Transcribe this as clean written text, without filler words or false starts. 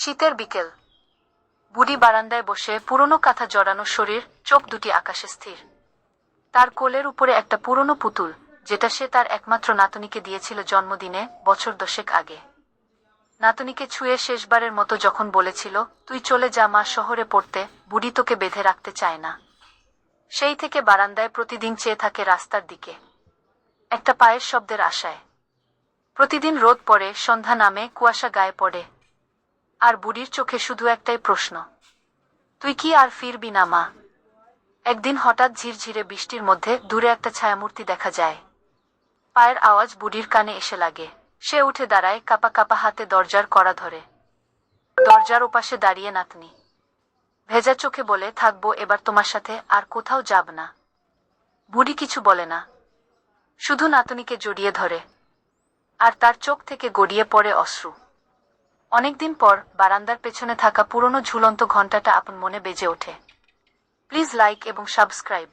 শীতের বিকেল। বুড়ি বারান্দায় বসে, পুরনো কাঁথা জড়ানো শরীর, চোখ দুটি আকাশে স্থির। তার কোলের উপরে একটা পুরনো পুতুল, যেটা সে তার একমাত্র নাতনিকে দিয়েছিল জন্মদিনে বছর 10 আগে। নাতনিকে ছুঁয়ে শেষবারের মতো যখন বলেছিল, তুই চলে যা মা শহরে পড়তে, বুড়ি তোকে বেঁধে রাখতে চায় না। সেই থেকে বারান্দায় প্রতিদিন চেয়ে থাকে রাস্তার দিকে, একটা পায়ের শব্দের আশায়। প্রতিদিন রোদ পড়ে, সন্ধ্যা নামে, কুয়াশা গায়ে পড়ে, আর বুড়ির চোখে শুধু একটাই প্রশ্ন, তুই কি আর ফিরবি না মা? একদিন হঠাৎ ঝিরঝিরে বৃষ্টির মধ্যে দূরে একটা ছায়ামূর্তি দেখা যায়। পায়ের আওয়াজ বুড়ির কানে এসে লাগে। সে উঠে দাঁড়ায়, কাপা কাপা হাতে দরজার কড়া ধরে। দরজার ওপাশে দাঁড়িয়ে নাতনি ভেজা চোখে বলে, থাকবো এবার তোমার সাথে, আর কোথাও যাব না। বুড়ি কিছু বলে না, শুধু নাতনিকে জড়িয়ে ধরে, আর তার চোখ থেকে গড়িয়ে পড়ে অশ্রু। অনেকদিন পর বারান্দার পেছনে থাকা পুরনো ঝুলন্ত ঘণ্টাটা আপন মনে বেজে ওঠে। প্লিজ লাইক এবং সাবস্ক্রাইব।